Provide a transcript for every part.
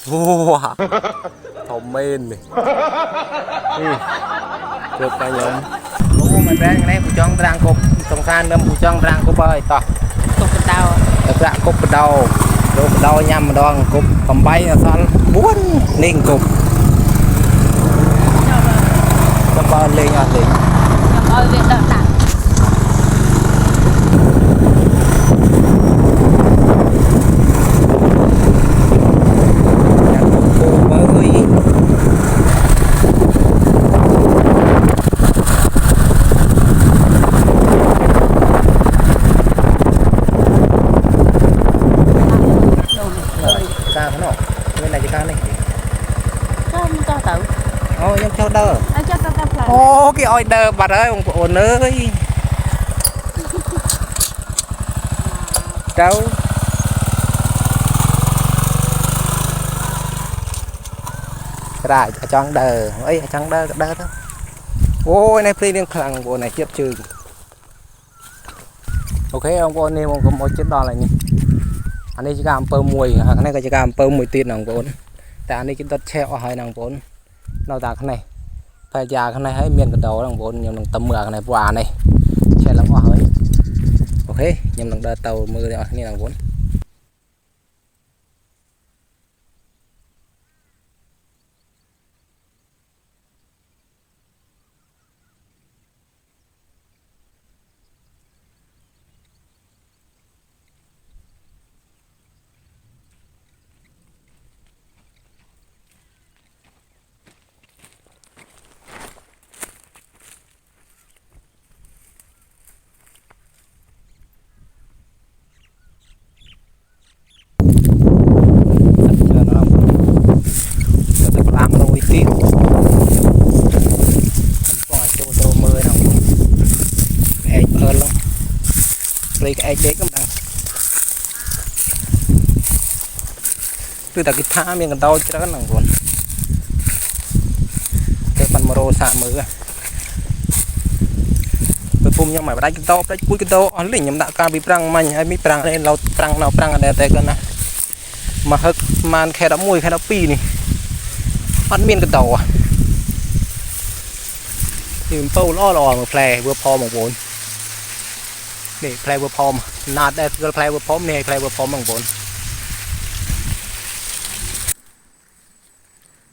Wow, thầm mên này. Được cả nhóm. Ô mà ra cái này phụ chọn rang cục, trong san đâm phụ chọn rang cục ơi to. cục đào. Rang cục đầu, đồ đầu nhằm mà đòn cục cầm bay là son buồn nên cục. Cho bao lên à lên. Nhằm ơi việc đợt nặng. Ô cái order bà ơi ông ổn ơi đâu ra chọn đờ ấy chẳng đờ thôi ôi này phi liên khẳng của này chết trừ ok ông cô nên ông có một chiếc đo này nhỉ anh ấy chỉ làm pơ mùi cái này chỉ làm pơ mùi tiền nàng vốn tại anh ấy chúng ta treo hai nàng vốn nào ta cái này phải già cái này hay miền cái đầu nàng vốn nhưng tầm mưa cái này quả này xe lắm hoa hơi ok nhưng đằng đợt tàu mưa này nàng vốn cái đế cũng đang từ từ cái tha miệng tao cho nó nặng buồn cái phần moro xả mưa tôi phun nhau mày đánh cuối cái to anh lỉnh nhầm đạo ca bị prang mày hay bị prang nên lâu prang nào prang ở đây tay cân này mà hất man khe đã mùi khe đã pi này ăn miên cái tàu à thì pâu lo mà play vừa pho một bốn để play vừa pho nát đây vừa play vừa pho này play vừa pho bằng bốn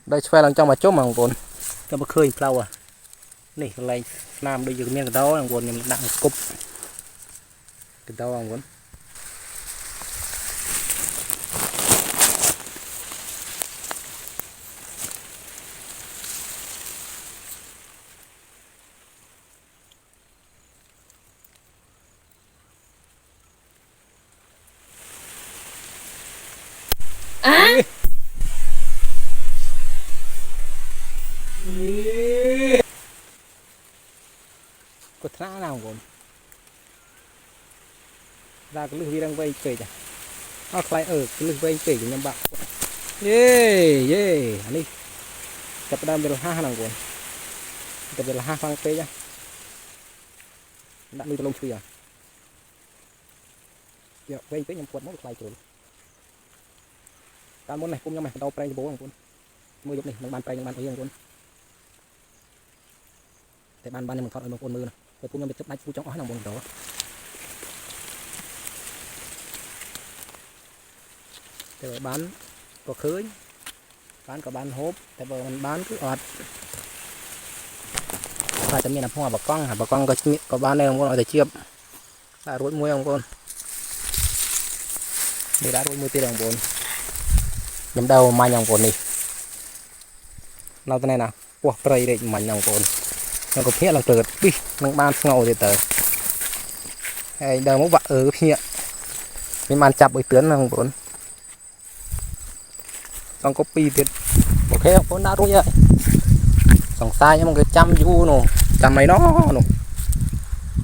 đây xoay lần trong mà chốt bằng bốn cho mà khơi flower này lại làm đôi miếng cái đó bằng bốn nhưng nặng cục cái đó bằng bốn có thằng nào cũng ra cái lưới đang vây kể chả nó phải ở cái lưới vây kể của nhâm bạc yeah anh đi tập đam được ha nào cũng tập được ha phăng tê nhá đã nuôi lông chui à giờ vây cái nhâm quật mất lại rồi ta muốn này cũng nhâm mày tao play bố thằng con mua giúp này nó bàn play nó bàn thấy thằng con để ban mình thoát ở một con mưa này rồi cũng nhâm bị chấp đáy phu trong ói nào buồn đó để bán có khơi bán có bán hốp để bờ mình bán cứ ọt phải tầm nhìn là hoa bà con có bán đây không con để chiêm đã rối muối không con để đã rối muối tiền đồng bốn nhắm đầu mai nhòng con đi nào thế này nào wow tray đây mạnh nhòng con nó có phía là từ đi nó ban ngầu thì tới hay đầu mốc bạc ở phía mình man chập với tuyến không bốn xong copy tiền ok không con đã rồi vậy xong sai nhưng mà cái trăm du nè trăm mấy nó nè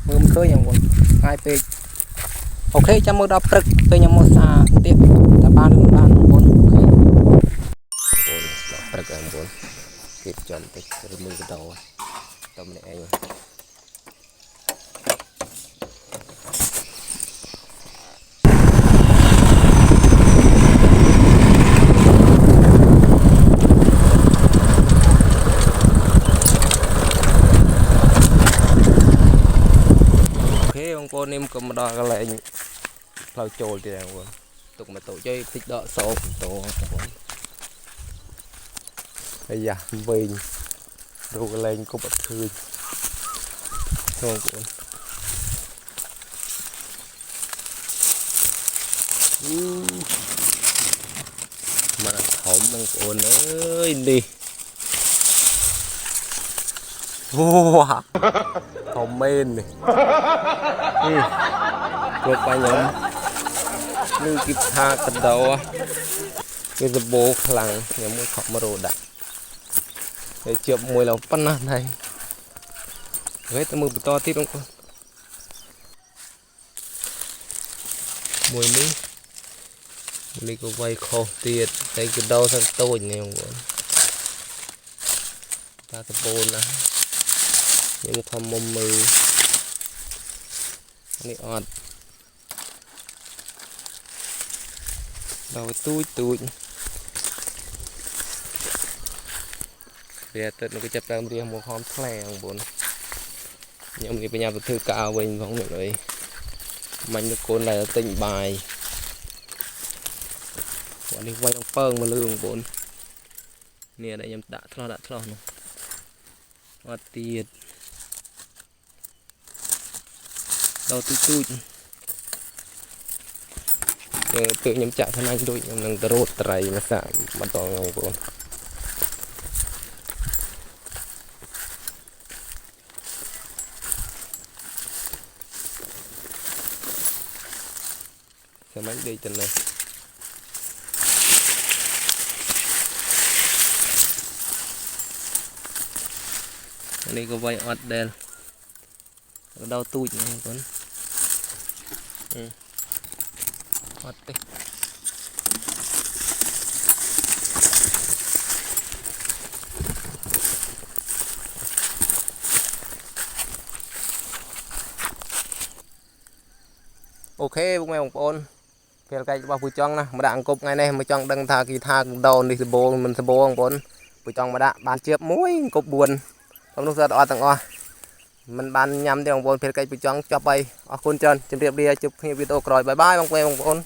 mưa khơi nhầm còn hai p ok trăm mưa đập rực pe nhầm mưa xa tiếp ta ban bốn ok rực em bốn kịp chuẩn tích rồi mưa cái đầu tầm này anh cô nem cầm đo cái lại lao trồi thì nào rồi tục mà tổ chơi thích đọ số tổ bây giờ mình đồ cái lên có bật khơi không cuốn mà hổng mong cuốn ơi đi wow hồng men này chụp ba nhóm như kịp tha cật đầu cái giờ bố lằng nhóm mới khóc mà đồ đặt để chụp mùi là pan này hết tao mưa to tiếp không con mùi ní có vay khô tiệt đây cái đầu sang tôi này không con ta tập bồn nè những con mồm mừ này ọt đầu tui bây giờ nó cái chập đang riêng một con thè không bốn nhưng mà bây giờ thư cao bình không được rồi mình được con này là tình bài bọn đi quay trong phơn mà lương bốn nè đây nhầm đã thlo nó ọt tiệt đầu tui tự nhầm chạy thân anh đôi nhầm nâng rốt trầy mà xả mà toàn ngồi con xe máy đi chân này đây có vay ọt đèn đau tui này con ọt đi ok bông mèo bông phèo cây bao bùi chong nè mà đạn cục ngay này mà chong đăng tha kỳ tha đầu đi thì bồ mình sẽ bồ không bông bùi chong mà đạn bàn chiếp muối cục buồn không lúc ra đo tặng o mình bàn nhắm thì bông phèo cây bùi chong cho bay ở khuôn chân chấm điệp đi chụp video rồi bye bye bông mèo bông